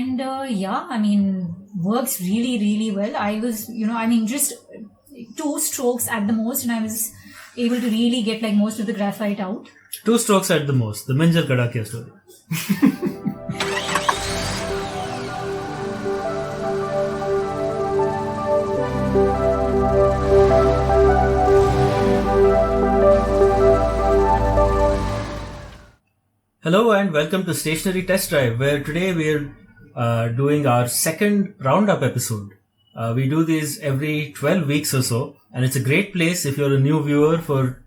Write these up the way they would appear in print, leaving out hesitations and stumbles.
And works really, really well. I was, just 2 strokes at the most, and I was able to really get like most of the graphite out. 2 strokes at the most. The Minjal Kadakia story. Hello and welcome to Stationery Test Drive, where today we're doing our second Roundup episode. We do these every 12 weeks or so, and it's a great place if you're a new viewer for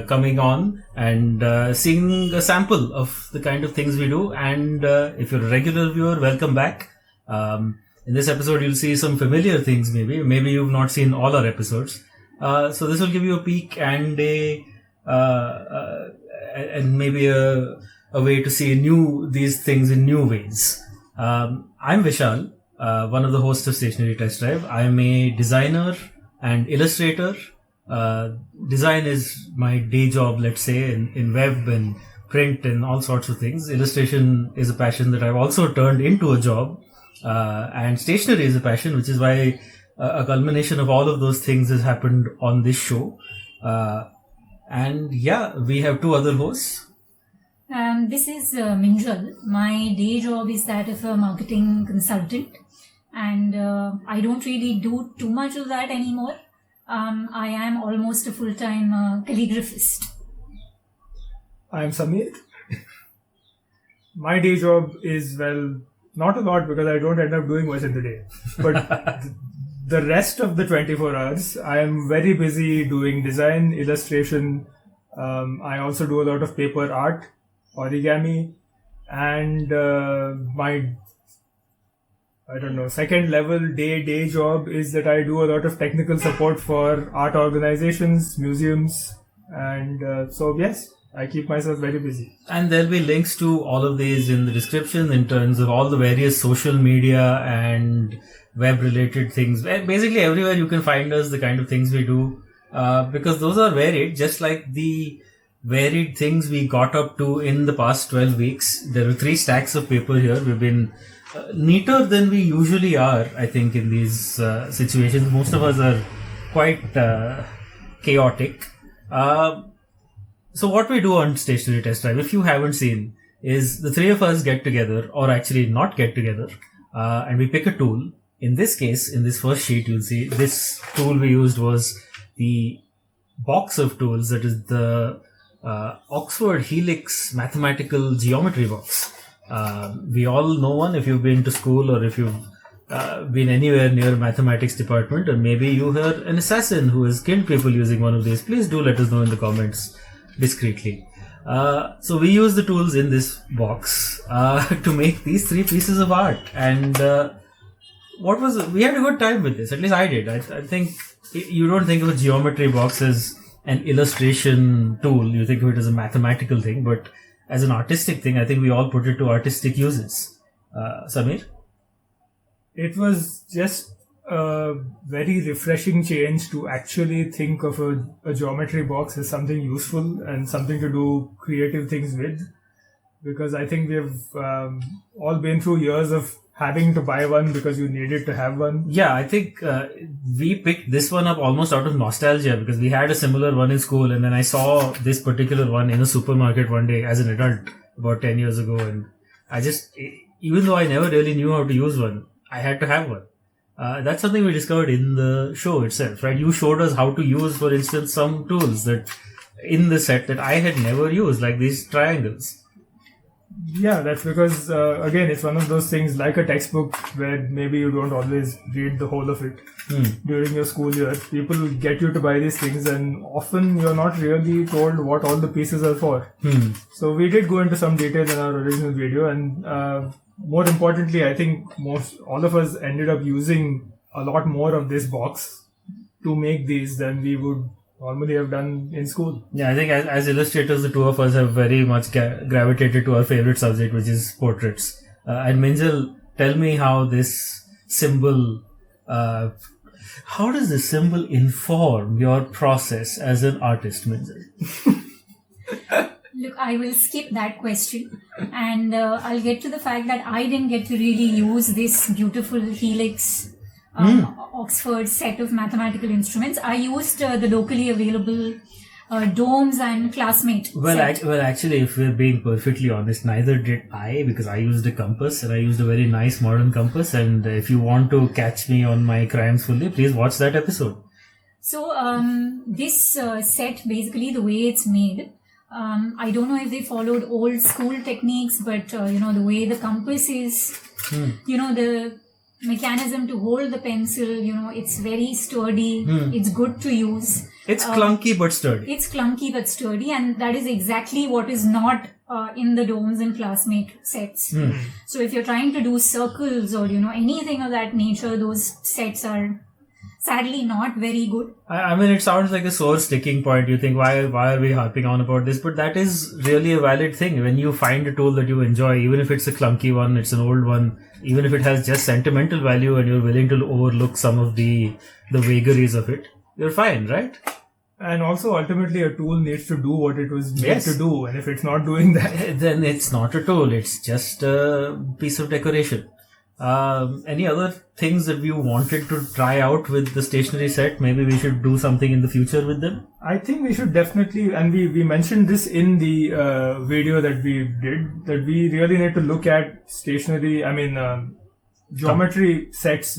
coming on and seeing a sample of the kind of things we do. And if you're a regular viewer, welcome back. In this episode, you'll see some familiar things maybe. Maybe you've not seen all our episodes. So this will give you a peek and maybe a way to see these things in new ways. I'm Vishal, one of the hosts of Stationery Test Drive. I'm a designer and illustrator. Design is my day job, let's say, in web and print and all sorts of things. Illustration is a passion that I've also turned into a job. And stationery is a passion, which is why a culmination of all of those things has happened on this show. We have 2 other hosts. This is Minjal. My day job is that of a marketing consultant, and I don't really do too much of that anymore. I am almost a full-time calligraphist. I'm Samir. My day job is, well, not a lot because I don't end up doing much in the day. But the rest of the 24 hours, I am very busy doing design, illustration. I also do a lot of paper art, origami, and my second level day job is that I do a lot of technical support for art organizations, museums, and so yes, I keep myself very busy. And there'll be links to all of these in the description in terms of all the various social media and web related things. Basically everywhere you can find us, the kind of things we do, because those are varied, just like the varied things we got up to in the past 12 weeks. There are 3 stacks of paper here. We've been neater than we usually are, I think, in these situations. Most of us are quite chaotic. So what we do on Stationery Test Drive, if you haven't seen, is the 3 of us get together, or actually not get together, and we pick a tool. In this case, in this first sheet, you'll see this tool we used was the box of tools, that is the Oxford Helix mathematical geometry box. We all know one if you've been to school or if you've been anywhere near mathematics department, or maybe you are an assassin who has killed people using one of these. Please do let us know in the comments discreetly. So we use the tools in this box to make these 3 pieces of art, and we had a good time with this. At least I did. I think you don't think of a geometry box as an illustration tool. You think of it as a mathematical thing, but as an artistic thing, I think we all put it to artistic uses. Samir? It was just a very refreshing change to actually think of a geometry box as something useful and something to do creative things with, because I think we've all been through years of having to buy one because you needed to have one. Yeah, I think we picked this one up almost out of nostalgia because we had a similar one in school, and then I saw this particular one in a supermarket one day as an adult about 10 years ago, and I just, even though I never really knew how to use one, I had to have one. That's something we discovered in the show itself, right? You showed us how to use, for instance, some tools that in the set that I had never used, like these triangles. Yeah, that's because, again, it's one of those things like a textbook where maybe you don't always read the whole of it during your school year. People get you to buy these things, and often you're not really told what all the pieces are for. So we did go into some detail in our original video, and more importantly, I think all of us ended up using a lot more of this box to make these than we would normally have done in school. Yeah, I think as illustrators, the 2 of us have very much gravitated to our favorite subject, which is portraits. And Minjal, tell me how this symbol, how does this symbol inform your process as an artist, Minjal? Look, I will skip that question and I'll get to the fact that I didn't get to really use this beautiful Helix Oxford set of mathematical instruments. I used the locally available domes and classmate. Well, actually, if we're being perfectly honest, neither did I, because I used a compass and I used a very nice modern compass. And if you want to catch me on my crimes fully, please watch that episode. So this set, basically the way it's made, I don't know if they followed old school techniques, but the way the compass is, the mechanism to hold the pencil, it's very sturdy. It's good to use. It's clunky but sturdy. It's clunky but sturdy, and that is exactly what is not in the domes and classmate sets. So if you're trying to do circles or anything of that nature, those sets are sadly not very good. I mean, it sounds like a sore sticking point. You think, why are we harping on about this? But that is really a valid thing. When you find a tool that you enjoy, even if it's a clunky one, it's an old one, even if it has just sentimental value and you're willing to overlook some of the vagaries of it, you're fine, right? And also, ultimately, a tool needs to do what it was made to do. And if it's not doing that, then it's not a tool. It's just a piece of decoration. Any other things that we wanted to try out with the stationery set? Maybe we should do something in the future with them. I think we should definitely, and we mentioned this in the video that we did, that we really need to look at stationery, geometry sets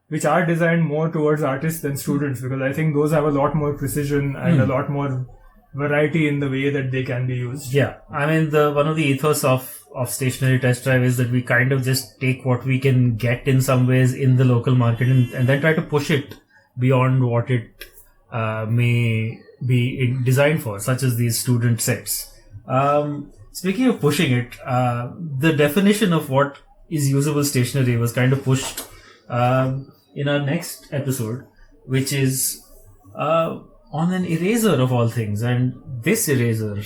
which are designed more towards artists than students, because I think those have a lot more precision and a lot more variety in the way that they can be used. Yeah, I mean, one of the ethos of Stationery Test Drive is that we kind of just take what we can get in some ways in the local market and then try to push it beyond what it may be designed for, such as these student sets. Speaking of pushing it, the definition of what is usable stationery was kind of pushed in our next episode, which is on an eraser of all things. And this eraser,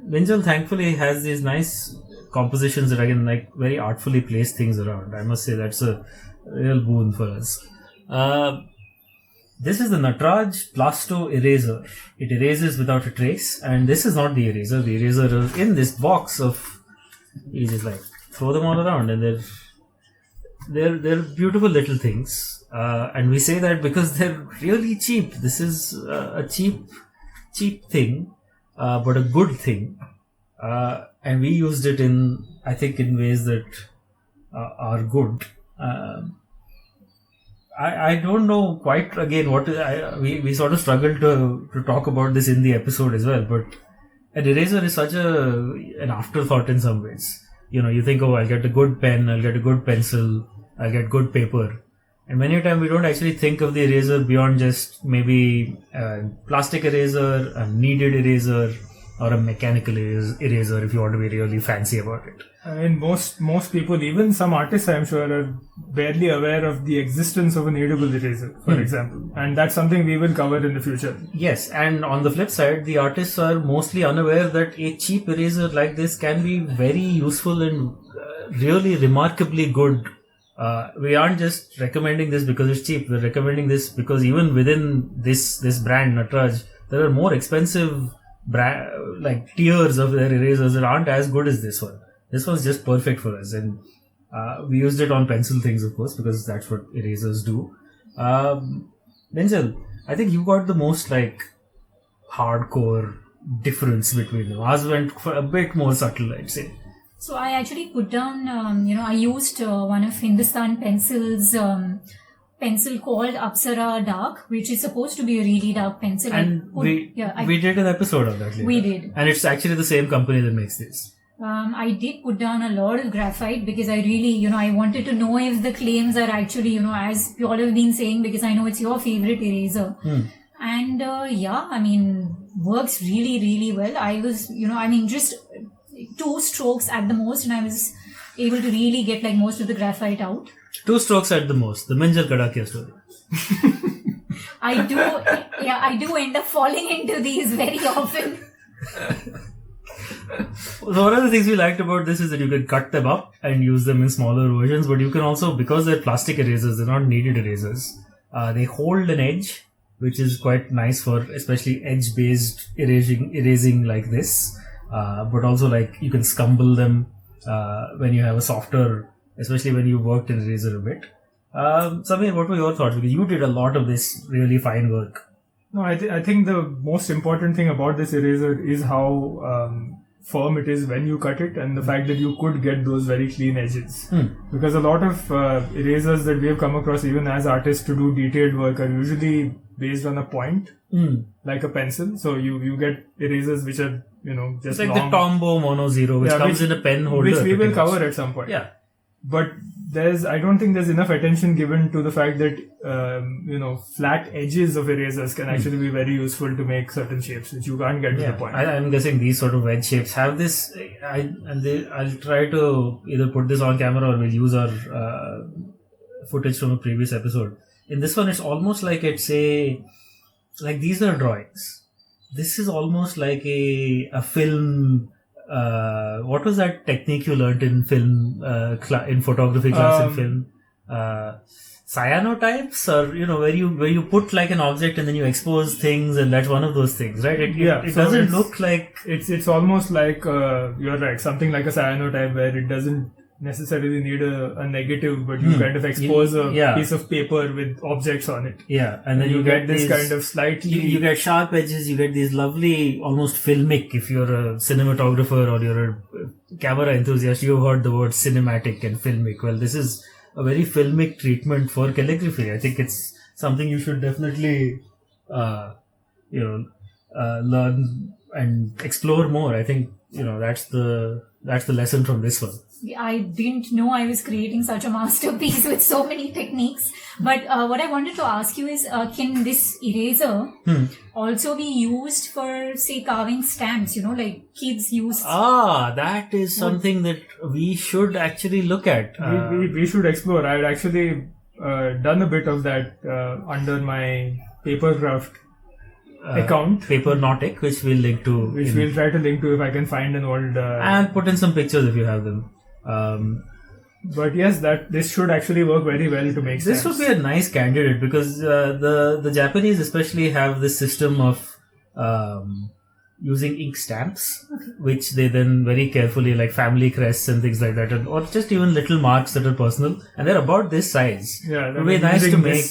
Minjal thankfully has these nice compositions that I can very artfully place things around. I must say that's a real boon for us. This is the Nataraj Plasto eraser. It erases without a trace, and this is not the eraser. The eraser is in this box of, you just throw them all around, and they're beautiful little things. And we say that because they're really cheap. This is a cheap thing, but a good thing. And we used it in ways that are good. I don't know quite again what we sort of struggled to talk about this in the episode as well. But an eraser is such an afterthought in some ways. You think, oh, I'll get a good pen, I'll get a good pencil, I'll get good paper. And many a time we don't actually think of the eraser beyond just maybe a plastic eraser, a kneaded eraser, or a mechanical eraser if you want to be really fancy about it. I mean, most people, even some artists I'm sure, are barely aware of the existence of a kneadable eraser, for example. And that's something we will cover in the future. Yes, and on the flip side, the artists are mostly unaware that a cheap eraser like this can be very useful and really remarkably good. We aren't just recommending this because it's cheap. We're recommending this because even within this brand, Nataraj, there are more expensive tiers of their erasers that aren't as good as this one. This was just perfect for us, and we used it on pencil things, of course, because that's what erasers do. Minjal, I think you got the most hardcore difference between them. Ours went for a bit more subtle, I'd say. So I actually put down, I used one of Hindustan Pencil's pencil called Apsara Dark, which is supposed to be a really dark pencil. And we did an episode of that later. We did. And it's actually the same company that makes this. I did put down a lot of graphite because I really, I wanted to know if the claims are actually, as you all have been saying, because I know it's your favorite eraser. And works really, really well. I was, just 2 strokes at the most, and I was able to really get most of the graphite out. 2 strokes at the most. The Minjal Kadakia story. I do end up falling into these very often. So one of the things we liked about this is that you can cut them up and use them in smaller versions, but you can also, because they're plastic erasers, they're not kneaded erasers, they hold an edge, which is quite nice for especially edge-based erasing like this. but also like you can scumble them when you have a softer, especially when you worked in eraser a bit. Samir, what were your thoughts? Because you did a lot of this really fine work. No, I think the most important thing about this eraser is how firm it is when you cut it, and the fact that you could get those very clean edges. Because a lot of erasers that we have come across, even as artists, to do detailed work are usually based on a point, like a pencil. So you get erasers which are, just it's like long. the Tombow Mono Zero, which comes in a pen holder. Which we will cover at some point. Yeah. But I don't think there's enough attention given to the fact that, flat edges of erasers can actually be very useful to make certain shapes, which you can't get to the point. I'm guessing these sort of wedge shapes have this. I'll try to either put this on camera or we'll use our footage from a previous episode. In this one, it's almost like like these are drawings. This is almost like a film. What was that technique you learned in film, in photography class in film? Cyanotypes, or where you put like an object and then you expose things, and that's one of those things, right? It so doesn't look like it's almost like you're right, something like a cyanotype where it doesn't necessarily need a negative, but you kind of expose a piece of paper with objects on it. Yeah, and then you get this kind of slightly... You get sharp edges, you get these lovely, almost filmic, if you're a cinematographer or you're a camera enthusiast, you've heard the word cinematic and filmic. Well, this is a very filmic treatment for calligraphy. I think it's something you should definitely, learn and explore more. I think, that's the lesson from this one. I didn't know I was creating such a masterpiece with so many techniques. But what I wanted to ask you is, can this eraser also be used for, say, carving stamps, like kids use? That is something that we should actually look at. We should explore. I had actually done a bit of that under my Papercraft account. Papernotic, which we'll link to. Which we'll try to link to if I can find an old... and put in some pictures if you have them. But yes, this should actually work very well to make this stamps. would be a nice candidate because the Japanese especially have this system of using ink stamps, which they then very carefully, like family crests and things like that, or just even little marks that are personal, and they're about this size. Yeah, it would be nice to make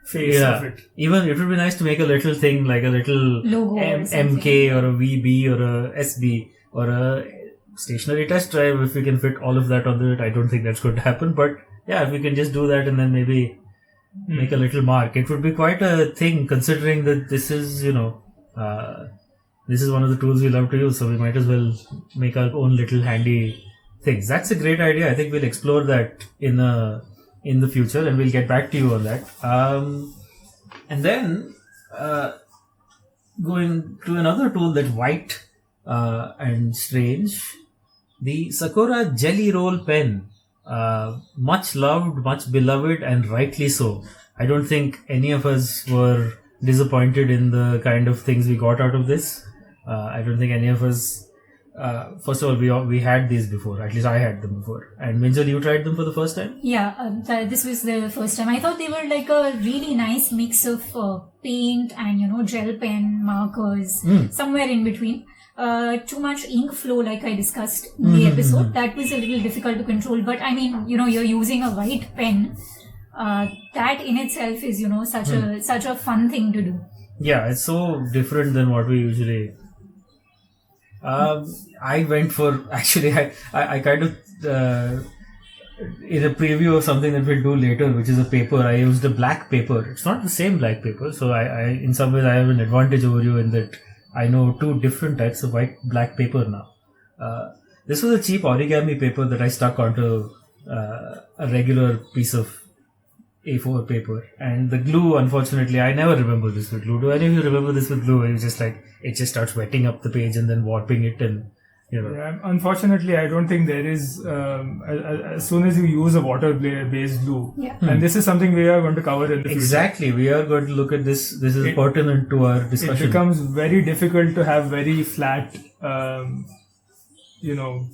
face of it. Even it would be nice to make a little thing like a little logo MK or a VB or a SB or a Stationery Test Drive. If we can fit all of that on it, I don't think that's going to happen. But yeah, if we can just do that and then maybe make a little mark, it would be quite a thing. Considering that this is this is one of the tools we love to use, so we might as well make our own little handy things. That's a great idea. I think we'll explore that in the future, and we'll get back to you on that. And then going to another tool that's white and strange, the Sakura Jelly Roll Pen. Much loved, much beloved, and rightly so. I don't think any of us were disappointed in the kind of things we got out of this. I don't think any of us... first of all, we had these before. At least I had them before. And Minjal, you tried them for the first time? Yeah, this was the first time. I thought they were like a really nice mix of paint and, gel pen, markers, somewhere in between. Too much ink flow, like I discussed in the episode. That was a little difficult to control. But I mean, you're using a white pen. That in itself is, such a fun thing to do. Yeah, it's so different than what we usually... I went for... Actually, I kind of... in a preview of something that we'll do later, which is a paper, I used a black paper. It's not the same black paper. So I in some ways, I have an advantage over you in that I know two different types of black paper now. This was a cheap origami paper that I stuck onto a regular piece of A4 paper. And the glue, unfortunately, I never remember this with glue. Do any of you remember this with glue? It was just like, it just starts wetting up the page and then warping it and, Yeah, unfortunately, I don't think there is, as soon as you use a water-based glue, and this is something we are going to cover in the future. Exactly, we are going to look at this. This is pertinent to our discussion. It becomes very difficult to have very flat,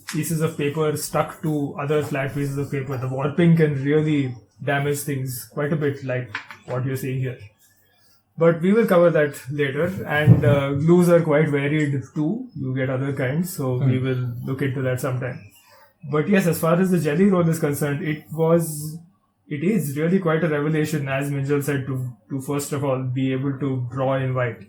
pieces of paper stuck to other flat pieces of paper. The warping can really damage things quite a bit, like what you're seeing here. But we will cover that later. And glues are quite varied too. You get other kinds, so we will look into that sometime. But yes, as far as the jelly roll is concerned, it is really quite a revelation, as Minjal said, to first of all be able to draw in white.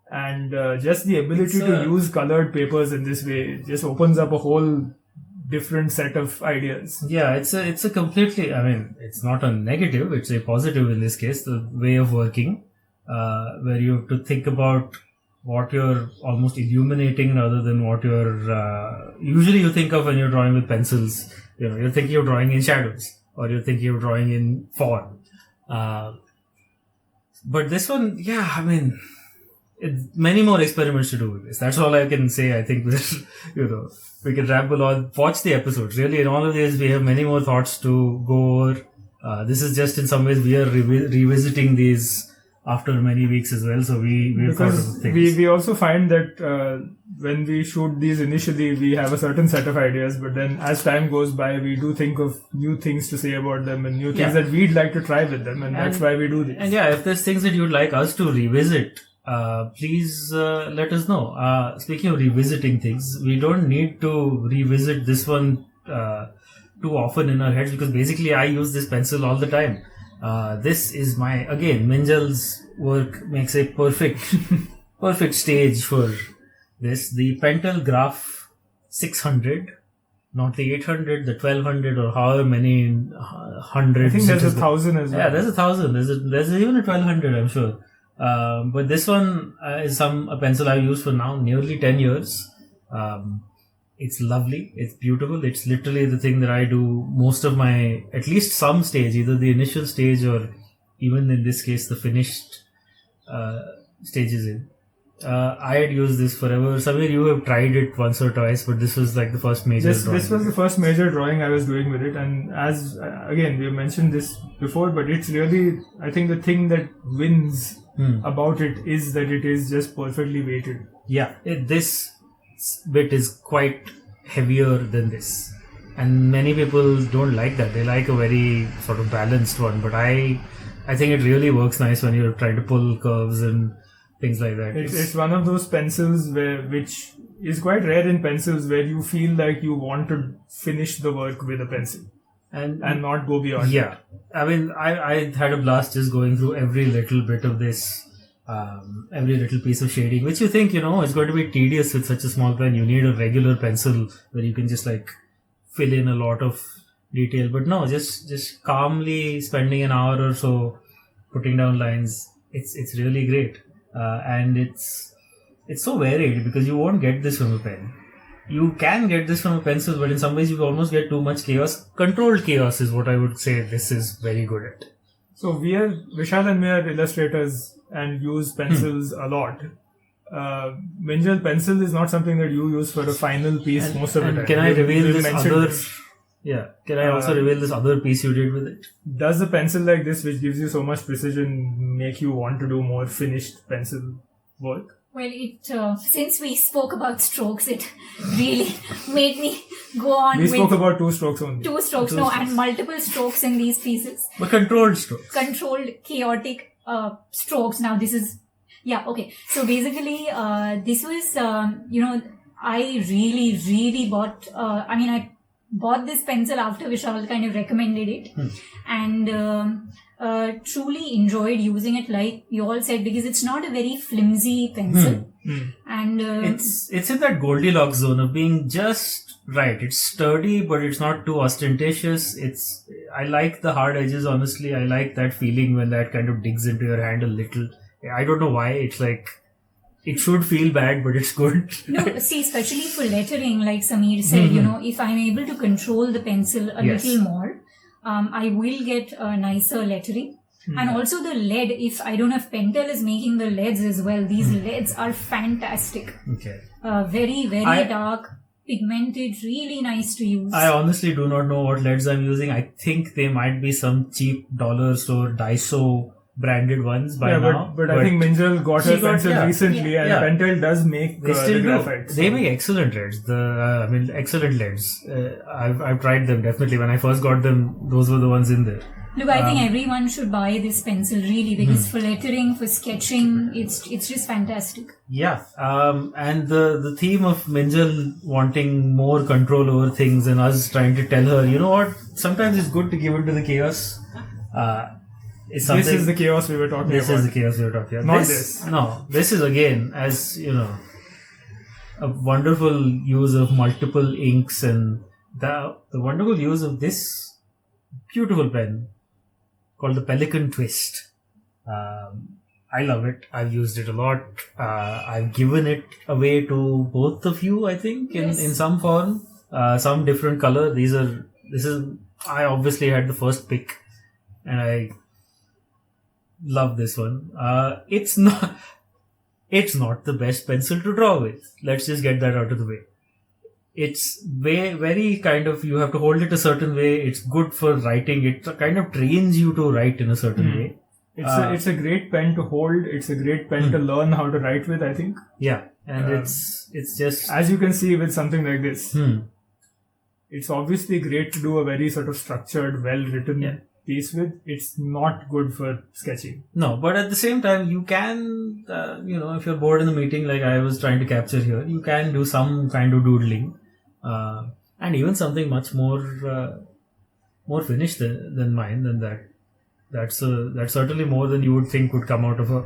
And just the ability to use colored papers in this way just opens up a whole different set of ideas. Yeah, it's a completely, I mean, it's not a negative, it's a positive in this case, the way of working, where you have to think about what you're almost illuminating rather than what you're, usually you think of when you're drawing with pencils, you're thinking of drawing in shadows, or you're thinking of drawing in form. But this one, yeah, I mean, many more experiments to do with this. That's all I can say. I think we can ramble on. Watch the episodes. Really, in all of this, we have many more thoughts to go over. This is just in some ways we are revisiting these after many weeks as well. So we've thought of things. We also find that when we shoot these initially, we have a certain set of ideas, but then as time goes by, we do think of new things to say about them and new things that we'd like to try with them, and that's why we do this. And yeah, if there's things that you'd like us to revisit, please let us know. Speaking of revisiting things, we don't need to revisit this one too often in our heads, because basically I use this pencil all the time. This is Minjal's work makes a perfect stage for this. The Pentel Graph 600, not the 800, the 1200, or however many hundreds. I think there's 1,000 as well. Yeah, there's 1,000. There's even a 1200, I'm sure. But this one is a pencil I've used for now nearly 10 years. It's lovely. It's beautiful. It's literally the thing that I do most of my, at least some stage, either the initial stage or even in this case, the finished stages in. I had used this forever. Samir, you have tried it once or twice, but this was like the first major drawing. This was the first major drawing I was doing with it. And as, again, we have mentioned this before, but it's really, I think the thing that wins about it is that it is just perfectly weighted. Yeah, this bit is quite heavier than this, and many people don't like that. They like a very sort of balanced one, but I think it really works nice when you're trying to pull curves and things like that. It's one of those pencils which is quite rare in pencils, where you feel like you want to finish the work with a pencil and not go beyond. Yeah, I mean, I had a blast just going through every little bit of this. Every little piece of shading, which you think, is going to be tedious with such a small pen. You need a regular pencil where you can just like fill in a lot of detail. But no, just calmly spending an hour or so putting down lines. It's really great. And it's so varied, because you won't get this from a pen. You can get this from a pencil, but in some ways you almost get too much chaos. Controlled chaos is what I would say this is very good at. So Vishal and me are illustrators and use pencils a lot. Minjal, pencil is not something that you use for a final piece most of the time. Can I reveal this other? Yeah. Can I also reveal this other piece you did with it? Does a pencil like this, which gives you so much precision, make you want to do more finished pencil work? Well, since we spoke about strokes, it really made me go on. We spoke about 2 strokes only. 2 strokes, and multiple strokes in these pieces. But controlled strokes. Controlled, chaotic strokes. Now this is, okay. So basically, this was, I really bought, I bought this pencil after Vishal kind of recommended it. And truly enjoyed using it, like you all said, because it's not a very flimsy pencil. And it's in that Goldilocks zone of being just right. It's sturdy, but it's not too ostentatious. I like the hard edges, honestly. I like that feeling when that kind of digs into your hand a little. I don't know why. It's like, it should feel bad, but it's good. No, see, especially for lettering, like Samir said, if I'm able to control the pencil a little more, I will get a nicer lettering. And also the lead, if I don't know if Pentel is making the leads as well, these leads are fantastic. Okay. Very, very dark, pigmented, really nice to use. I honestly do not know what leads I'm using. I think they might be some cheap dollar store Daiso branded ones by now. But I think Minjal got her pencil recently, and Pentel does make they still the graphites. They make excellent leads. Excellent leads. I've tried them definitely. When I first got them, those were the ones in there. Look, I think everyone should buy this pencil really, because for lettering, for sketching, it's just fantastic. Yeah, and the theme of Minjal wanting more control over things and us trying to tell her, you know what, sometimes it's good to give into the chaos. This is the chaos we were talking about. This is the chaos we were talking about. Not this. No, this is again, as you know, a wonderful use of multiple inks and the wonderful use of this beautiful pen called the Pelikan Twist. I love it. I've used it a lot. I've given it away to both of you, I think, in some form, some different color. I obviously had the first pick, and I love this one. It's not the best pencil to draw with. Let's just get that out of the way. It's very kind of, you have to hold it a certain way. It's good for writing. It kind of trains you to write in a certain way. It's a great pen to hold. It's a great pen to learn how to write with, I think. Yeah, and it's just, as you can see with something like this, it's obviously great to do a very sort of structured, well-written piece with. It's not good for sketching. No, but at the same time, you can, if you're bored in the meeting like I was trying to capture here, you can do some kind of doodling, and even something much more finished than mine. Than that. That's certainly more than you would think would come out of a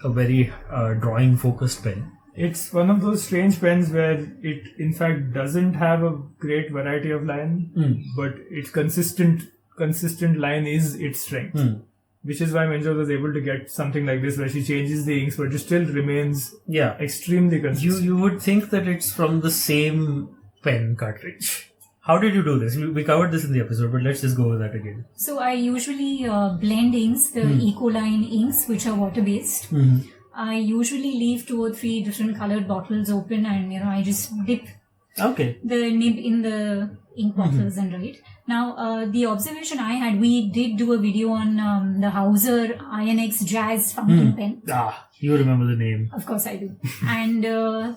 very drawing focused pen. It's one of those strange pens where it in fact doesn't have a great variety of line, but its consistent line is its strength. Which is why Minjal was able to get something like this where she changes the inks but it still remains extremely consistent. You would think that it's from the same pen cartridge. How did you do this? We covered this in the episode, but let's just go over that again. So I usually blend inks, the Ecoline inks, which are water-based. I usually leave 2 or 3 different colored bottles open, and I just dip the nib in the ink bottles and write. Now, the observation I had, we did do a video on the Hauser INX Jazz fountain pen. You remember the name. Of course I do. And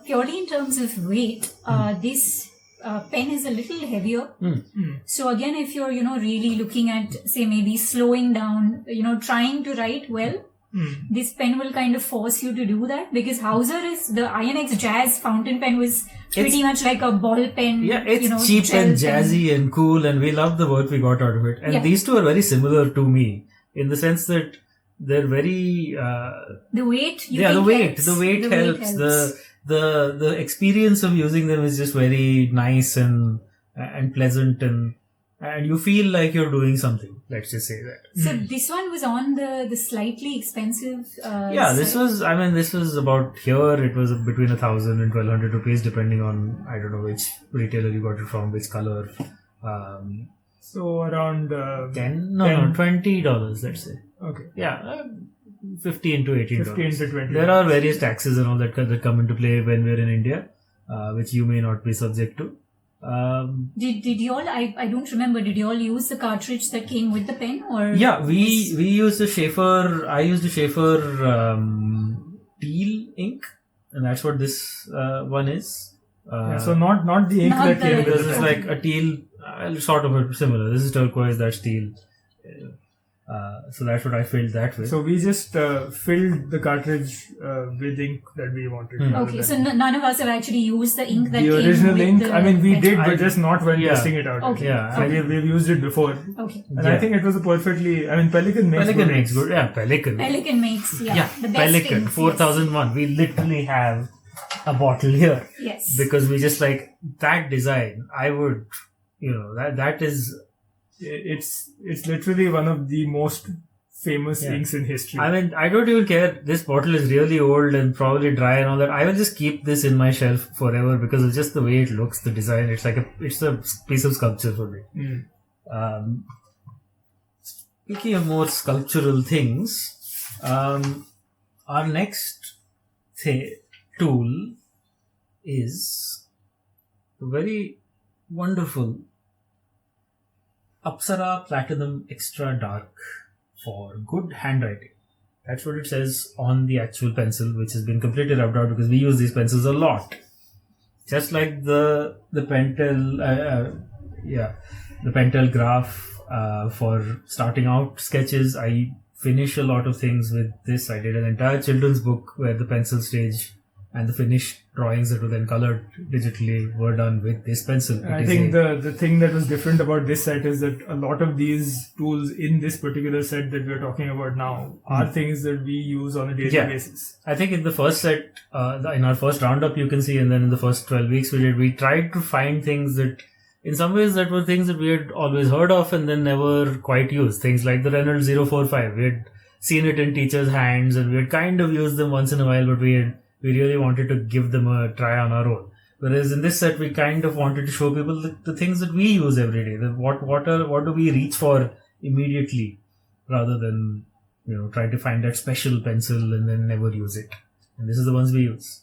purely in terms of weight, this pen is a little heavier. So again, if you're, really looking at, say, maybe slowing down, trying to write well, this pen will kind of force you to do that, because Hauser the INX Jazz fountain pen was pretty much like a ball pen. Yeah, it's cheap and jazzy and cool, and we love the work we got out of it. And these two are very similar to me in the sense that they're very... the weight, the weight helps. The experience of using them is just very nice and pleasant, and you feel like you're doing something. Let's just say that. So this one was on the slightly expensive. This was about here. It was between 1,000 and 1,200 rupees, depending on, I don't know which retailer you got it from, which color. So around $20. Let's say. Okay. Yeah. $15 to $18. $15 to $20. There are various taxes and all that come into play when we're in India, which you may not be subject to. Did you all? I don't remember. Did you all use the cartridge that came with the pen, or? Yeah, we used a Schaefer. I used a Schaefer teal ink, and that's what this one is. So not the ink that came with it. This is like a teal, sort of similar. This is turquoise. That's teal. So that's what I filled that with. So we just filled the cartridge with ink that we wanted. Okay, so none of us have actually used the ink that the came original with ink. the I mean, we pen. did, but just not when testing it out. Okay. Yeah, and we've used it before. Okay. And I think it was a perfectly. I mean, Pelikan makes good. Yeah, Pelikan. Pelikan makes the best Pelikan inks, 4001. We literally have a bottle here. Yes. Because we just like that design. I would, that is. It's literally one of the most famous inks in history. I mean, I don't even care. This bottle is really old and probably dry and all that. I will just keep this in my shelf forever because of just the way it looks, the design. It's like it's a piece of sculpture for me. Speaking of more sculptural things, our next tool is the very wonderful Apsara Platinum Extra Dark for good handwriting. That's what it says on the actual pencil, which has been completely rubbed out because we use these pencils a lot. Just like the Pentel, the Pentel Graph For starting out sketches, I finish a lot of things with this. I did an entire children's book where the pencil stage and the finished drawings that were then colored digitally were done with this pencil. I think the thing that was different about this set is that a lot of these tools in this particular set that we're talking about now are things that we use on a daily basis. I think in the first set, in our first roundup, you can see, and then in the first 12 weeks we tried to find things that, in some ways, that were things that we had always heard of and then never quite used. Things like the Reynolds 045. We had seen it in teachers' hands and we had kind of used them once in a while, but we really wanted to give them a try on our own. Whereas in this set, we kind of wanted to show people the things that we use every day. What do we reach for immediately, rather than try to find that special pencil and then never use it. And this is the ones we use.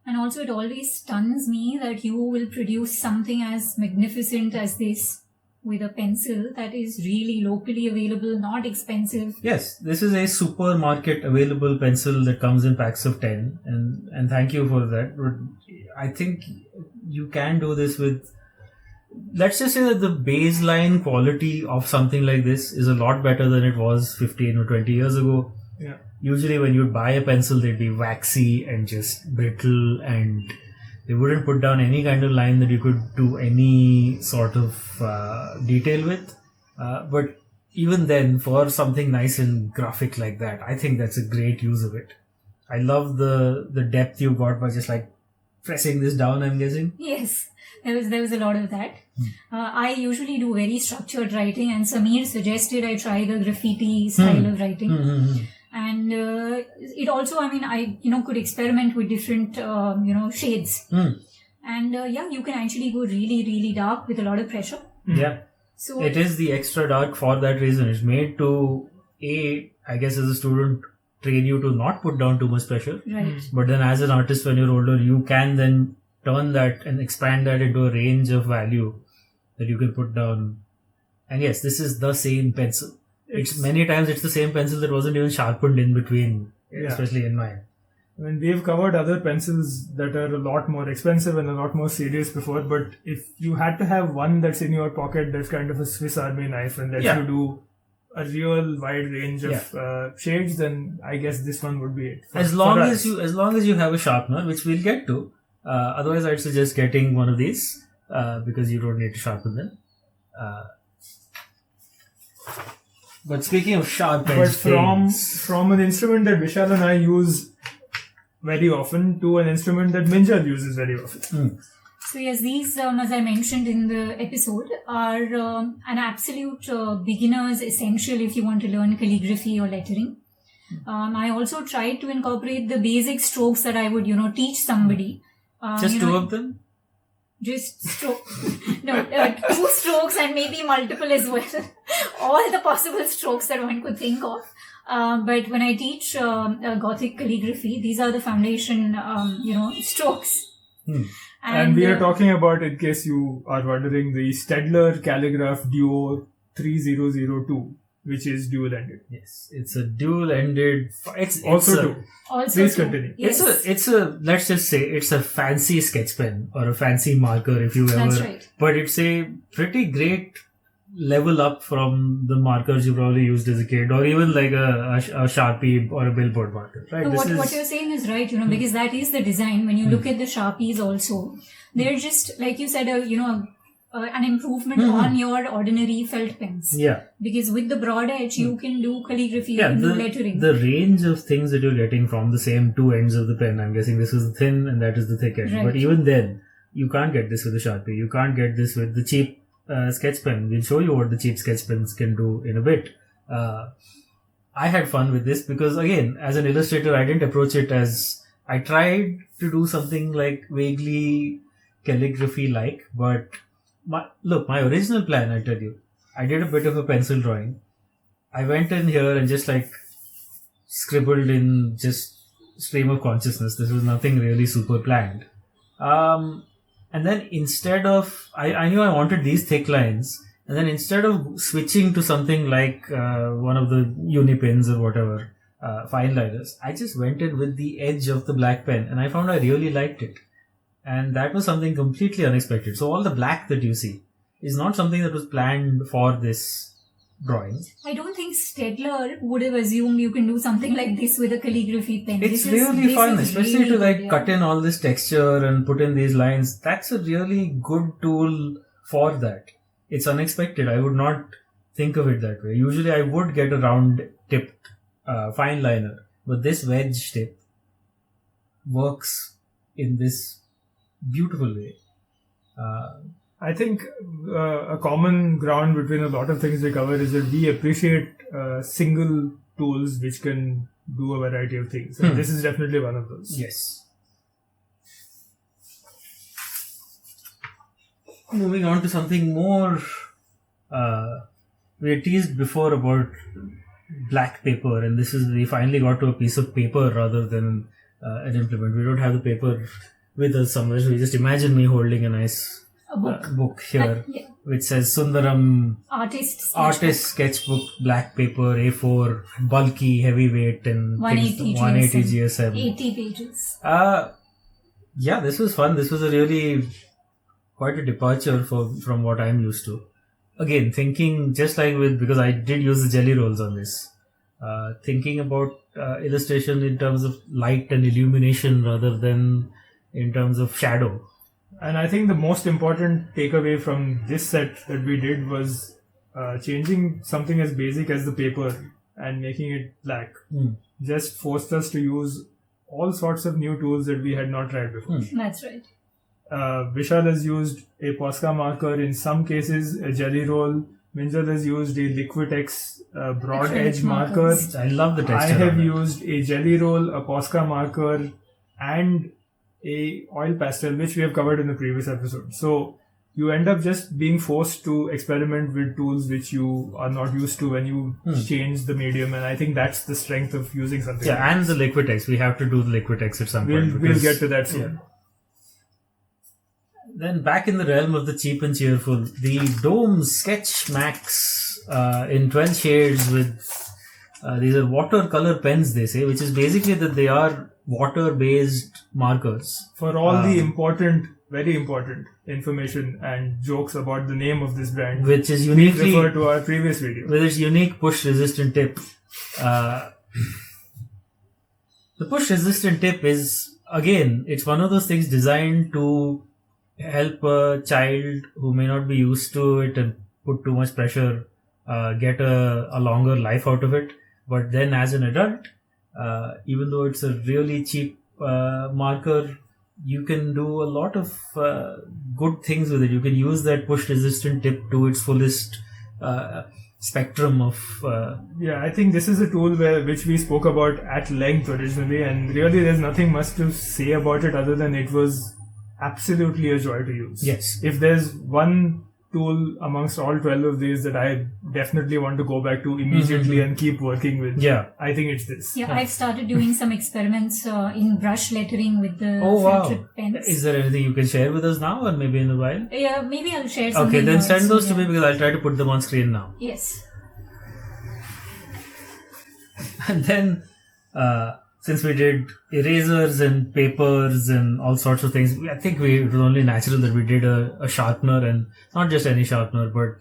And also, it always stuns me that you will produce something as magnificent as this with a pencil that is really locally available, not expensive. Yes, this is a supermarket available pencil that comes in packs of 10, and thank you for that. But I think you can do this with, let's just say that the baseline quality of something like this is a lot better than it was 15 or 20 years ago. Yeah. Usually when you'd buy a pencil, they'd be waxy and just brittle, and they wouldn't put down any kind of line that you could do any sort of detail with. But even then, for something nice and graphic like that, I think that's a great use of it. I love the depth you got by just like pressing this down, I'm guessing. Yes, there was a lot of that. I usually do very structured writing, and Samir suggested I try the graffiti style of writing. And it also, I could experiment with different shades. And you can actually go really, really dark with a lot of pressure. Yeah. So it is the extra dark for that reason. It's made to, I guess as a student, train you to not put down too much pressure. Right. But then as an artist, when you're older, you can then turn that and expand that into a range of value that you can put down. And yes, this is the same pencil. Many times it's the same pencil that wasn't even sharpened in between, especially in mine. We've covered other pencils that are a lot more expensive and a lot more serious before, but if you had to have one that's in your pocket that's kind of a Swiss Army knife and lets you do a real wide range of shades, then I guess this one would be it. As long as you have a sharpener, which we'll get to. Otherwise, I'd suggest getting one of these because you don't need to sharpen them. But speaking of sharp edge from an instrument that Vishal and I use very often to an instrument that Minjal uses very often. So yes, these, as I mentioned in the episode, are an absolute beginner's essential if you want to learn calligraphy or lettering. I also tried to incorporate the basic strokes that I would, teach somebody. Just two of them? Just stroke. No, 2 strokes and maybe multiple as well. All the possible strokes that one could think of. But when I teach Gothic calligraphy, these are the foundation, strokes. And we are talking about, in case you are wondering, the Staedtler Calligraph Duo 3002, which is dual-ended. Yes, it's a dual-ended. It's also two. Please continue. Yes. It's a let's just say it's a fancy sketch pen or a fancy marker, if you ever. That's right. But it's a pretty great level up from the markers you probably used as a kid, or even like a Sharpie or a billboard marker. Right. So what you're saying is right, because that is the design. When you look at the Sharpies also, they're just like you said, an improvement on your ordinary felt pens. Yeah. Because with the broad edge, you can do calligraphy, you can do lettering. The range of things that you're getting from the same two ends of the pen, I'm guessing this is the thin and that is the thick end. Right. But even then, you can't get this with a Sharpie. You can't get this with the cheap sketch pen. We'll show you what the cheap sketch pens can do in a bit. I had fun with this because, again, as an illustrator, I didn't approach it as... I tried to do something like vaguely calligraphy-like, but... My original plan, I tell you, I did a bit of a pencil drawing. I went in here and just like scribbled in just stream of consciousness. This was nothing really super planned. And then instead of, I knew I wanted these thick lines. And then instead of switching to something like one of the Unipins or whatever, fine liners, I just went in with the edge of the black pen and I found I really liked it. And that was something completely unexpected. So all the black that you see is not something that was planned for this drawing. I don't think Staedtler would have assumed you can do something like this with a calligraphy pen. It's really fun, especially really to like good, yeah. cut in all this texture and put in these lines. That's a really good tool for that. It's unexpected. I would not think of it that way. Usually I would get a round tipped fine liner, but this wedge tip works in this beautiful way. I think a common ground between a lot of things we cover is that we appreciate single tools which can do a variety of things. And this is definitely one of those. Yes. Moving on to something more, we had teased before about black paper, and we finally got to a piece of paper rather than an implement. We don't have the paper with us somewhere, so you just imagine me holding a nice book here, which says Sundaram Artist Sketchbook, black paper, A4, bulky, heavyweight, and 180 GSM. 80 pages. Yeah, this was fun. This was quite a departure from what I'm used to. Again, thinking just like because I did use the jelly rolls on this, thinking about illustration in terms of light and illumination rather than in terms of shadow. And I think the most important takeaway from this set that we did was changing something as basic as the paper and making it black. Just forced us to use all sorts of new tools that we had not tried before. That's right. Vishal has used a Posca marker, in some cases a jelly roll. Minjal has used a Liquitex broad edge marker. I love the texture. I have used a jelly roll, a Posca marker, and a oil pastel, which we have covered in the previous episode. So you end up just being forced to experiment with tools which you are not used to when you change the medium, and I think that's the strength of using something. Yeah, like and the Liquitex. We have to do the Liquitex at some point. We'll get to that soon. Yeah. Then back in the realm of the cheap and cheerful, the Dome Sketch Max in 12 shades with these are watercolor pens, they say, which is basically that they are water-based markers. For all the important, very important information and jokes about the name of this brand, which is uniquely refer to our previous video. With its unique push-resistant tip. The push-resistant tip is, again, it's one of those things designed to help a child who may not be used to it and put too much pressure get a longer life out of it. But then as an adult, even though it's a really cheap marker, you can do a lot of good things with it. You can use that push resistant tip to its fullest spectrum of... Yeah, I think this is a tool which we spoke about at length originally, and really there's nothing much to say about it other than it was absolutely a joy to use. Yes. If there's one tool amongst all 12 of these that I definitely want to go back to immediately and keep working with, I think it's this. Yeah, I've started doing some experiments in brush lettering with the filter pens. Is there anything you can share with us now or maybe in a while? Yeah, maybe I'll share something. Okay, then send those to me because I'll try to put them on screen now. Yes. And then, since we did erasers and papers and all sorts of things, I think it was only natural that we did a sharpener, and not just any sharpener, but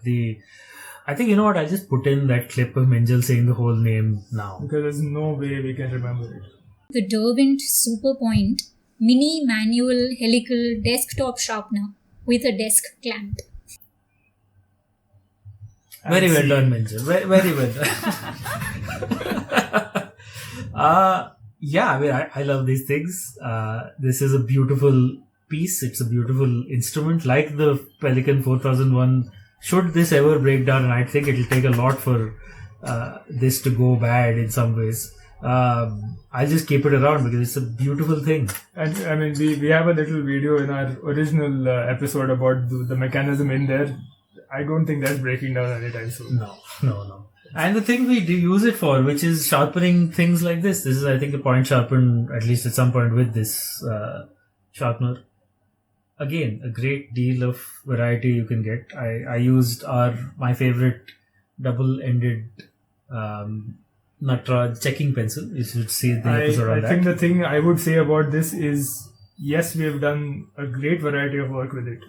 I think, you know what, I'll just put in that clip of Minjal saying the whole name now. Because there's no way we can remember it. The Derwent Superpoint Mini Manual Helical Desktop Sharpener with a desk clamp. Very well done, Minjal. Very well done. Yeah, I mean, I love these things. This is a beautiful piece. It's a beautiful instrument, like the Pelikan 4001. Should this ever break down, and I think it'll take a lot for this to go bad in some ways, I'll just keep it around because it's a beautiful thing. And I mean, we have a little video in our original episode about the mechanism in there. I don't think that's breaking down anytime soon. No. And the thing we do use it for, which is sharpening things like this. This is, I think, a point sharpened at least at some point with this sharpener. Again, a great deal of variety you can get. I used my favorite double-ended Nataraj checking pencil. You should see the episode on that. I think the thing I would say about this is, yes, we have done a great variety of work with it.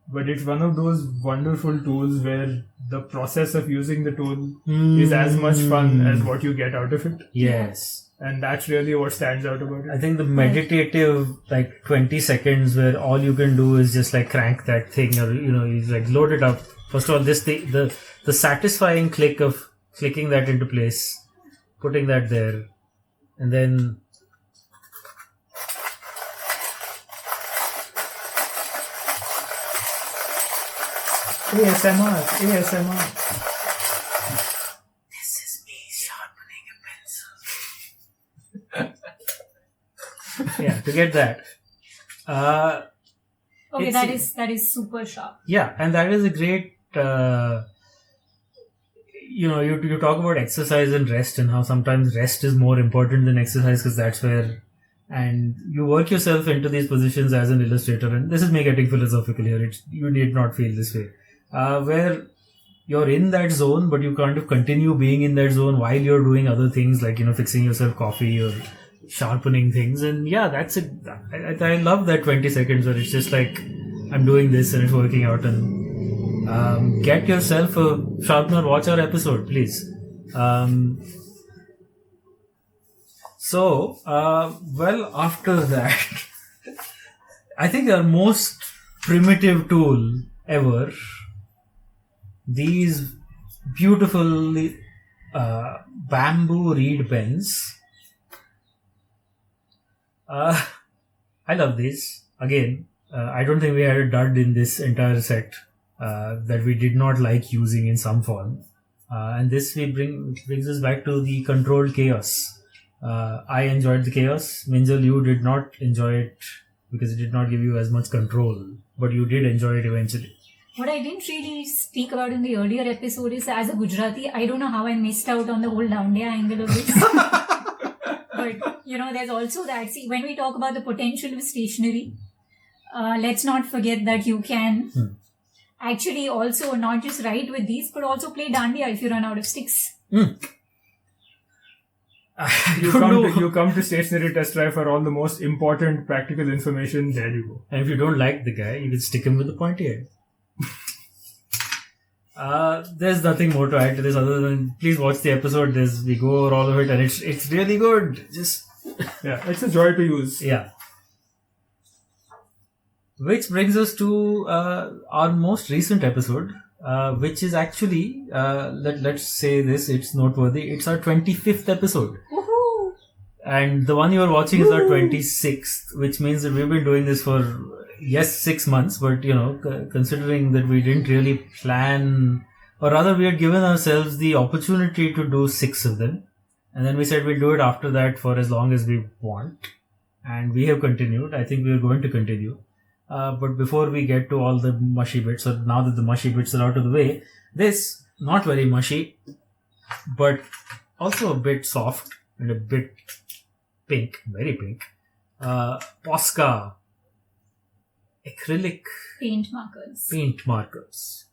but it's one of those wonderful tools where the process of using the tool is as much fun as what you get out of it. Yes. And that's really what stands out about it. I think the meditative, like 20 seconds where all you can do is just like crank that thing, or, you like load it up. First of all, the satisfying click of clicking that into place, putting that there, and then ASMR. This is me sharpening a pencil. Yeah, to get that. Okay, that is super sharp. Yeah, and that is a great. You talk about exercise and rest, and how sometimes rest is more important than exercise, because that's where. And you work yourself into these positions as an illustrator, and this is me getting philosophical here. You need not feel this way. Where you're in that zone, but you kind of continue being in that zone while you're doing other things like, fixing yourself coffee or sharpening things. And yeah, that's it. I love that 20 seconds where it's just like, I'm doing this and it's working out. And get yourself a sharpener, watch our episode, please. After that, I think our most primitive tool ever, these beautiful bamboo reed pens. I love these. Again, I don't think we had a dud in this entire set that we did not like using in some form. And this brings us back to the controlled chaos. I enjoyed the chaos. Minjal, you did not enjoy it because it did not give you as much control, but you did enjoy it eventually. What I didn't really speak about in the earlier episode is, as a Gujarati, I don't know how I missed out on the whole Daundiya angle of this. But, there's also that. See, when we talk about the potential of stationery, let's not forget that you can actually also not just write with these, but also play Daundiya if you run out of sticks. You come to Stationery Test Drive for all the most important practical information. There you go. And if you don't like the guy, you can stick him with the pointy head. There's nothing more to add to this other than please watch the episode. We go over all of it, and it's really good. It's a joy to use. Yeah. Which brings us to our most recent episode, which is actually let's say this, it's noteworthy. It's our 25th episode. Woohoo! And the one you're watching is our 26th, which means that we've been doing this for 6 months, but considering that we didn't really plan, or rather we had given ourselves the opportunity to do 6 of them, and then we said we'll do it after that for as long as we want, and we have continued. I think we are going to continue, but before we get to all the mushy bits, or now that the mushy bits are out of the way, this, not very mushy, but also a bit soft and a bit pink, very pink, Posca acrylic paint markers.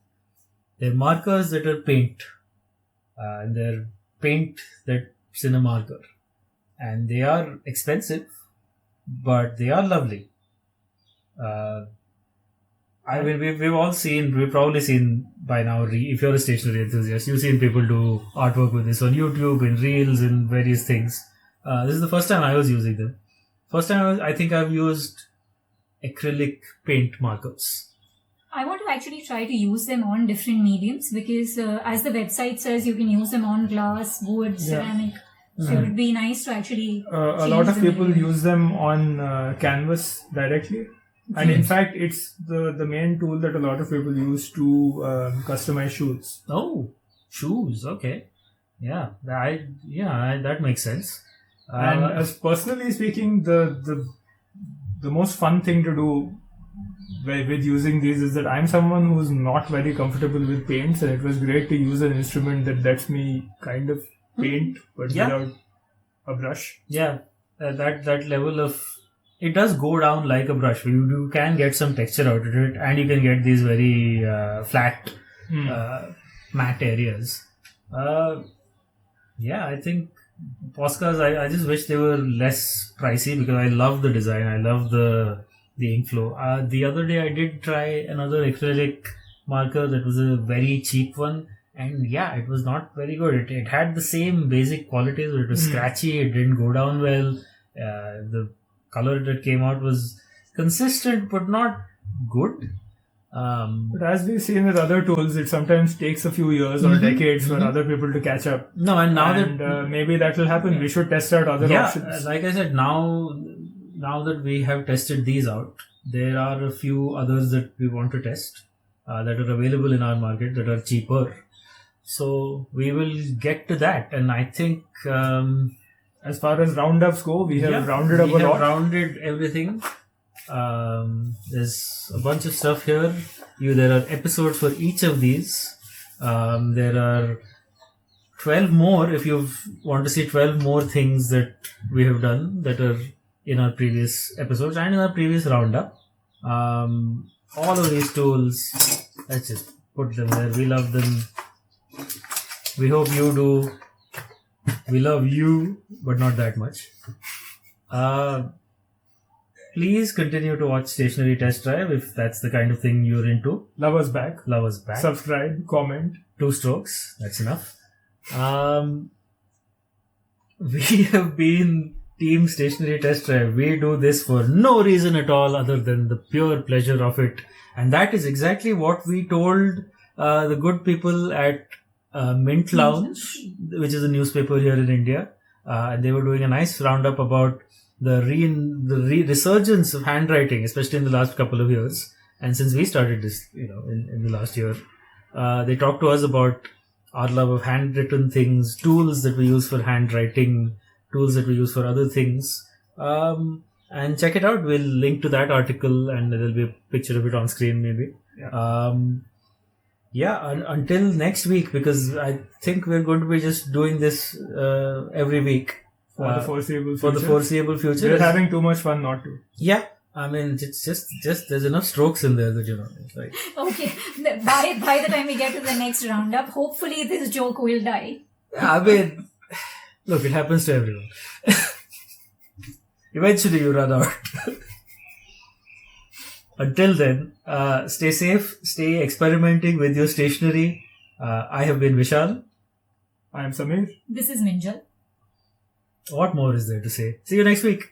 They're markers that are paint. And they're paint that's in a marker. And they are expensive, but they are lovely. We've probably seen by now, if you're a stationery enthusiast, you've seen people do artwork with this on YouTube, in Reels, and various things. This is the first time I was using them. I think I've used acrylic paint markers. I want to actually try to use them on different mediums because as the website says, you can use them on glass, wood, ceramic. So it would be nice to actually a lot of people use them on canvas directly. And in fact, it's the main tool that a lot of people use to customize shoes. Oh, shoes. Okay. Yeah, that makes sense. And as personally speaking, the most fun thing to do with using these is that I'm someone who's not very comfortable with paints, and it was great to use an instrument that lets me kind of paint, but without a brush. Yeah, that level of... It does go down like a brush. You can get some texture out of it, and you can get these very flat, matte areas. I think Poscas, I just wish they were less pricey because I love the design. I love the the ink flow. The other day I did try another acrylic marker that was a very cheap one, and yeah, it was not very good. It had the same basic qualities, but it was scratchy, it didn't go down well. The color that came out was consistent but not good. But as we've seen with other tools, it sometimes takes a few years or decades for other people to catch up. No, and now that maybe that will happen. We should test out other options. Like I said, now that we have tested these out, there are a few others that we want to test that are available in our market that are cheaper. So we will get to that, and I think as far as roundups go, we have rounded up a lot. We have rounded everything. There's a bunch of stuff here. There are episodes for each of these. There are 12 more if you want to see 12 more things that we have done that are in our previous episodes and in our previous roundup. All of these tools, let's just put them there. We love them. We hope you do. We love you, but not that much. Please continue to watch Stationery Test Drive if that's the kind of thing you're into. Love us back. Love us back. Subscribe, comment. 2 strokes. That's enough. We have been Team Stationery Test Drive. We do this for no reason at all other than the pure pleasure of it. And that is exactly what we told the good people at Mint Lounge, which is a newspaper here in India. And they were doing a nice roundup about the resurgence of handwriting, especially in the last couple of years. And since we started this, in the last year, they talked to us about our love of handwritten things, tools that we use for handwriting, tools that we use for other things. And check it out. We'll link to that article and there'll be a picture of it on screen maybe. Until next week, because I think we're going to be just doing this every week. For the foreseeable future. We're having too much fun not to. Yeah. I mean, it's just there's enough strokes in there that it's like. Okay. By the time we get to the next roundup, hopefully this joke will die. I mean, look, it happens to everyone. Eventually you run out. Until then, stay safe, stay experimenting with your stationery. I have been Vishal. I am Samir. This is Minjal. What more is there to say? See you next week.